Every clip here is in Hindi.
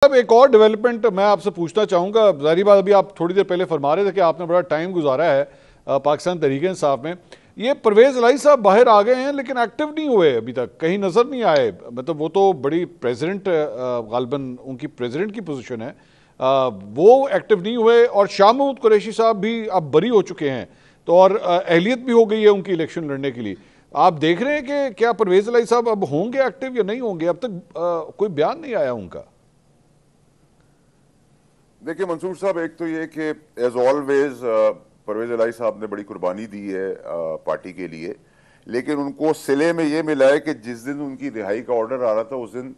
अब एक और डेवलपमेंट मैं आपसे पूछना चाहूँगा। ज़ाहिर बात, अभी आप थोड़ी देर पहले फरमा रहे थे कि आपने बड़ा टाइम गुजारा है पाकिस्तान तहरीक-ए-इंसाफ में। ये परवेज़ इलाही साहब बाहर आ गए हैं लेकिन एक्टिव नहीं हुए, अभी तक कहीं नज़र नहीं आए। मतलब वो तो बड़ी प्रेसिडेंट, गालिबन उनकी प्रेसिडेंट की पोजीशन है, वो एक्टिव नहीं हुए। और शाह महमूद कुरैशी साहब भी अब बरी हो चुके हैं, तो और अहलियत भी हो गई है उनकी इलेक्शन लड़ने के लिए। आप देख रहे हैं कि क्या परवेज़ इलाही साहब अब होंगे एक्टिव या नहीं होंगे? अब तक कोई बयान नहीं आया उनका। देखिए मंसूर साहब, एक तो ये कि एज ऑलवेज परवेज इलाही साहब ने बड़ी कुर्बानी दी है पार्टी के लिए, लेकिन उनको सिले में ये मिला है कि जिस दिन उनकी रिहाई का ऑर्डर आ रहा था उस दिन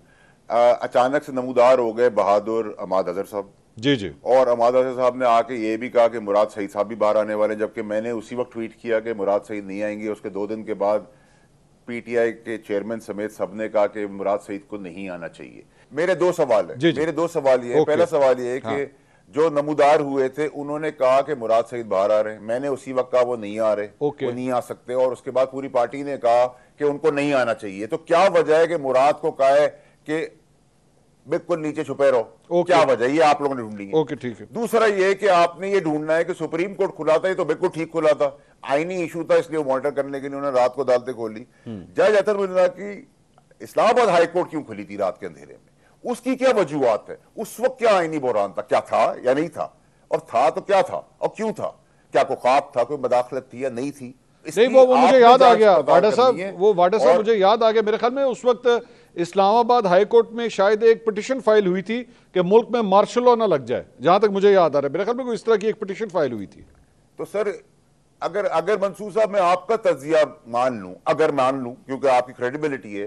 अचानक से नमूदार हो गए बहादुर अहमद अजहर साहब। जी जी। और अहमद अजहर साहब ने आके ये भी कहा कि मुराद सईद साहब भी बाहर आने वाले हैं, जबकि मैंने उसी वक्त ट्वीट किया कि मुराद सईद नहीं आएंगे। उसके 2 दिन के बाद पीटीआई के चेयरमैन समेत सबने कहा कि मुराद सईद को नहीं आना चाहिए। मेरे 2 सवाल है, मेरे 2 सवाल ये है। पहला सवाल ये है कि जो नमूदार हुए थे उन्होंने कहा कि मुराद सईद बाहर आ रहे हैं, मैंने उसी वक्त कहा वो नहीं आ रहे, वो नहीं आ सकते। और उसके बाद पूरी पार्टी ने कहा कि उनको नहीं आना चाहिए। तो क्या वजह है कि मुराद को कहा है कि बिल्कुल नीचे छुपे रहो? क्या वजह? ये आप लोगों ने ढूंढी है। ओके, ठीक है। दूसरा ये कि आपने ये ढूंढना है कि सुप्रीम कोर्ट खुला था, ये तो बिल्कुल ठीक खुला था, आईनी इशू था, इसलिए मॉनिटर करने के लिए उन्होंने रात को अदालतें खोली। जज अतर मिल्ला की इस्लामाबाद हाई कोर्ट क्यों खुली थी रात के अंधेरे में? उसकी क्या वजूहत है? उस वक्त क्या आईनी बहरान था? क्या था या नहीं था? और था तो क्या था और क्यों था? क्या कोई ख्वाब था, कोई मदाखलत थी या नहीं थी? नहीं, वो मुझे याद आ गया वाडा साहब, वो वाडा साहब मुझे याद आ गया। मेरे ख्याल में उस वक्त इस्लामाबाद हाई कोर्ट में शायद एक पिटीशन फाइल हुई थी कि मुल्क में मार्शल लॉ ना लग जाए, जहां तक मुझे याद आ रहा है। मेरे ख्याल में कोई इस तरह की एक पिटीशन फाइल हुई थी। तो सर अगर मंसूर साहब मैं आपका तज्जिया मान लूं, अगर मान लूं क्योंकि आपकी क्रेडिबिलिटी है,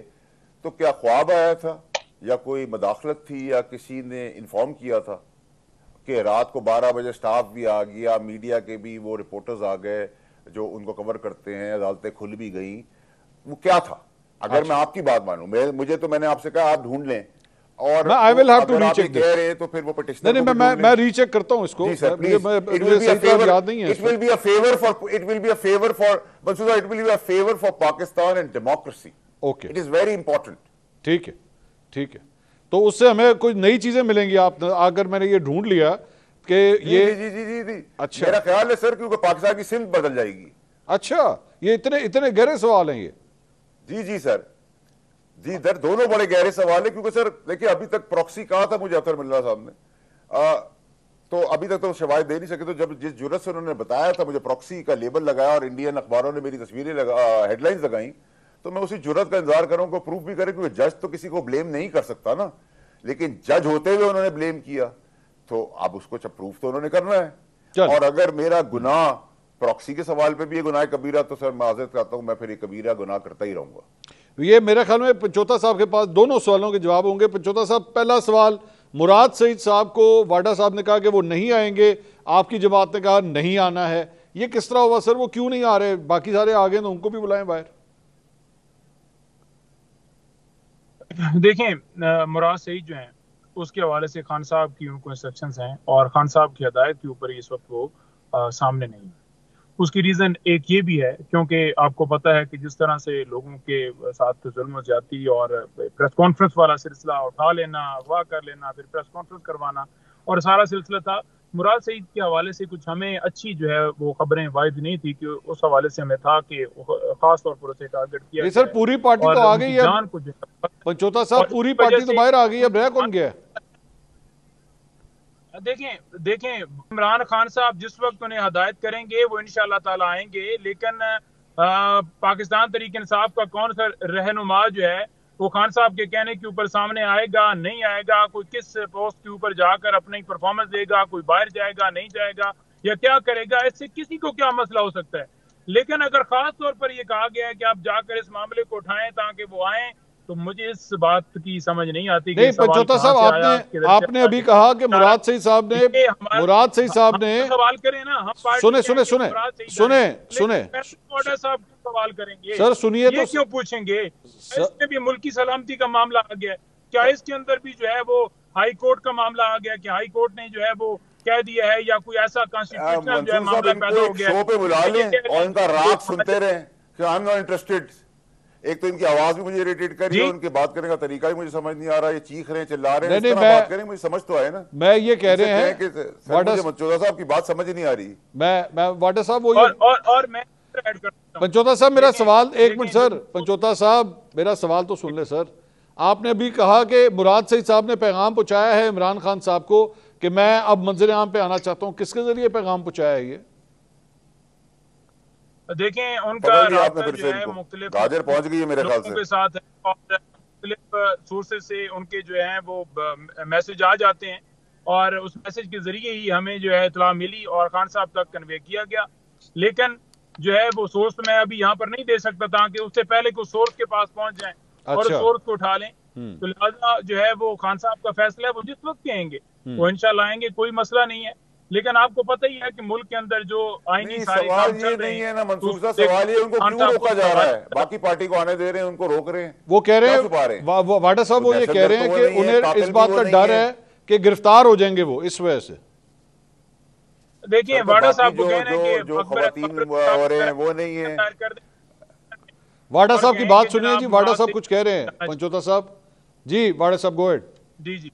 तो क्या ख्वाब आया था या कोई मदाखलत थी या किसी ने इन्फॉर्म किया था कि रात को 12 बजे स्टाफ भी आ गया, मीडिया के भी वो रिपोर्टर्स आ गए जो उनको कवर करते हैं, अदालतें खुल भी गई? वो क्या था? अगर मैं आपकी बात मानूं, मैंने आपसे कहा आप ढूंढ लें, और I will have to recheck कह रहे हैं तो फिर वो पिटिशनर नहीं, मैं रीचेक करता हूं इसको। It will be a favour for Pakistan and democracy. Okay, it is very important. ठीक है, ठीक है। तो उससे हमें कोई नई चीजें मिलेंगी। आप अगर मैंने ये ढूंढ लिया कि ये जी। अच्छा, मेरा ख्याल है सर, क्योंकि पाकिस्तान की सिंध बदल जाएगी। अच्छा, ये इतने गहरे सवाल हैं ये? जी सर, जी सर, दोनों बड़े गहरे सवाल है। क्योंकि सर देखिए, अभी तक प्रॉक्सी कहा था मुझे अतर मिल्ला साहब ने, तो अभी तक तो शवाहिद दे नहीं सके। तो जब जिस जुर्रत से उन्होंने बताया था, मुझे प्रॉक्सी का लेबल लगाया और इंडियन अखबारों ने मेरी तस्वीरें हेडलाइंस लगाई, तो मैं उसी जुर्रत का इंतजार कर रहा हूं, प्रूफ भी करे, क्योंकि जज तो किसी को ब्लेम नहीं कर सकता ना। लेकिन जज होते हुए उन्होंने ब्लेम किया, तो अब उसको प्रूफ तो उन्होंने करना है। और अगर मेरा गुनाह प्रॉक्सी के सवाल पे भी ये गुनाह कबीरा, तो सर माजरत करता हूं, मैं फिर ये कबीरा गुनाह करता ही रहूंगा। ये मेरे ख्याल में पंचोता साहब के पास दोनों सवालों के जवाब होंगे। पंचोता साहब, पहला सवाल, मुराद सईद साहब को वाडा साहब ने कहा कि वो नहीं आएंगे, आपकी जमात ने कहा नहीं आना है, ये किस तरह हुआ सर? वो क्यों नहीं आ रहे? बाकी सारे आ गए तो उनको भी बुलाएं बाहर। देखें, मुराद सईद जो हैं उसके हवाले से खान साहब की उनको इंस्ट्रक्शंस हैं और खान साहब की हदायत के ऊपर इस वक्त वो सामने नहीं है। उसकी रीज़न एक ये भी है क्योंकि आपको पता है कि जिस तरह से लोगों के साथ जुल्म ज्यादती और प्रेस कॉन्फ्रेंस वाला सिलसिला उठा लेना, अगवा कर लेना, फिर प्रेस कॉन्फ्रेंस करवाना और सारा सिलसिला था, मुराद सईद के हवाले से कुछ हमें अच्छी जो है वो खबरें वायद नहीं थी कि उस हवाले से हमें था कि खास तौर पर उसे टारगेट किया। सर पूरी पार्टी तो आ गई है पंचोता साहब, पूरी पार्टी तो बाहर आ गई है, रह कौन गया? देखें इमरान खान साहब जिस वक्त उन्हें हदायत करेंगे वो इंशाअल्लाह ताला आएंगे, लेकिन पाकिस्तान तहरीक इंसाफ का कौन सा रहनुमा जो है वो खान साहब के कहने के ऊपर सामने आएगा नहीं आएगा, कोई किस पोस्ट के ऊपर जाकर अपनी परफॉर्मेंस देगा, कोई बाहर जाएगा नहीं जाएगा या क्या करेगा, इससे किसी को क्या मसला हो सकता है। लेकिन अगर खास तौर पर यह कहा गया है कि आप जाकर इस मामले को उठाएं ताकि वो आए, तो मुझे इस बात की समझ नहीं आती। नहीं पंचोता साहब, आपने अभी कहा कि मुराद सईद साहब ने सवाल करें ना, हम सुने साहब सवाल करेंगे सर, सुनिए तो क्यों पूछेंगे? इसमें भी मुल्की सलामती का मामला आ गया, क्या इसके अंदर भी जो है वो हाई कोर्ट का मामला आ गया कि हाई कोर्ट ने जो है वो कह दिया है या कोई ऐसा कॉन्स्टिट्यूशनल जो है मामला पैदा हो गया? शो पे बुला लें और इनका राग सुनते रहे कि आई एम नॉट इंटरेस्टेड। एक तो इनकी आवाज भी मुझे इरिटेट कर रही है, उनके बात करने का तरीका भी मुझे समझ नहीं आ रहा है, ये चीख रहे हैं, चिल्ला रहे हैं, इस तरह बात करें, मुझे समझ तो आए ना। मैं ये कह रहे हैं कि पंचोता साहब की बात समझ ही नहीं आ रही। मैं वाडा साहब वो और मैं ऐड करता हूं। पंचोता साहब मेरा सवाल, एक मिनट सर, पंचोता साहब मेरा सवाल तो सुन ले सर। आपने अभी कहा कि मुराद सईद साहब ने पैगाम पहुंचाया है इमरान खान साहब को कि मैं अब मंजर आम पे आना चाहता हूं, किसके जरिए पैगाम पहुंचाया है ये? देखें उनका राब्ता जो है मुख्तलिफ गाजर पहुंच गई है मेरे ख्याल से के साथ है और मुख्तलिफ सोर्सेज से उनके जो है वो मैसेज आ जाते हैं और उस मैसेज के जरिए ही हमें जो है इत्तला मिली और खान साहब तक कन्वे किया गया। लेकिन जो है वो सोर्स तो मैं अभी यहाँ पर नहीं दे सकता ताकि उससे पहले को सोर्स के पास पहुंच जाए और उस सोर्स को उठा लें। तो लिहाजा जो है वो खान साहब का फैसला है, वो जिस वक्त कहेंगे वो इंशाल्लाह आएंगे, कोई मसला नहीं है। लेकिन आपको पता ही है कि मुल्क के अंदर जो आईनी सारे सवाल ये नहीं है ना मंसूर साहब, सवाल ये उनको क्यों रोका जा रहा है? बाकी पार्टी को आने दे रहे हैं, उनको रोक रहे हैं। वो कह रहे हैं वाडा साहब, वो ये कह रहे हैं कि उन्हें इस बात का डर है कि गिरफ्तार हो जाएंगे वो, इस वजह से। देखिए वाडा साहब को कह रहे हैं कि जो खवातीन हो रहे हैं वो नहीं है। वाडा साहब की बात सुनिए जी, वाडा साहब कुछ कह रहे हैं। पंचोता साहब जी, वाडा साहब गो अहेड। जी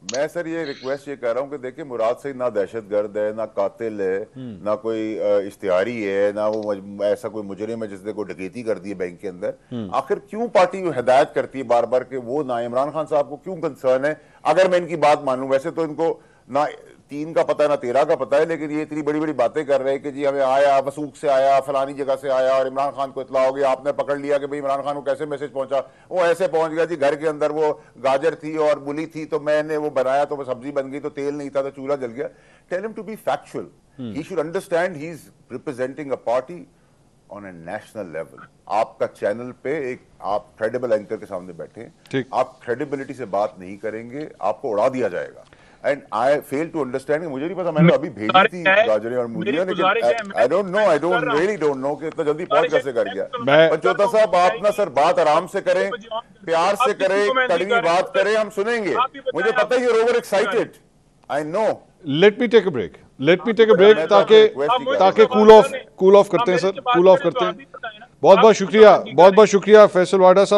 मैं सर ये रिक्वेस्ट ये कर रहा हूँ कि देखिए मुराद सईद ना दहशतगर्द है, ना कातिल है, ना कोई इश्तिहारी है, ना वो ऐसा कोई मुजरिम है जिसने कोई डकैती कर दी है बैंक के अंदर। आखिर क्यों पार्टी हिदायत करती है बार बार कि वो ना इमरान खान साहब को क्यों कंसर्न है? अगर मैं इनकी बात मानूं, वैसे तो इनको ना 3 का पता है ना 13 का पता है, लेकिन ये इतनी बड़ी बड़ी बातें कर रहे हैं कि जी हमें आया, वसूख से आया, फलानी जगह से आया और इमरान खान को इतला हो गया, आपने पकड़ लिया कि भाई इमरान खान को कैसे मैसेज पहुंचा। वो ऐसे पहुंच गया जी, घर के अंदर वो गाजर थी और मूली थी तो मैंने वो बनाया तो वो सब्जी बन गई, तो तेल नहीं था तो चूल्हा जल गया। Tell him to be factual, he should understand he is representing a party on a national level. आपका चैनल पे एक आप क्रेडिबल एंकर के सामने बैठे, आप क्रेडिबिलिटी से बात नहीं करेंगे, आपको उड़ा दिया जाएगा। And I fail to understand, मुझे नहीं पता, मैंने अभी भेजी थी गाजरें और मूलियां, लेकिन आई डोंट नो कि इतना जल्दी पहुंच कैसे कर गया। पंचोता साहब आप ना सर बात आराम से करें, प्यार से करें, कड़वी बात करें, हम सुनेंगे। मुझे पता है you are over excited, I know. Let me take a break, ताकि कूल ऑफ करते हैं सर, कूल ऑफ करते हैं। बहुत बहुत शुक्रिया फैसल वाडा साहब।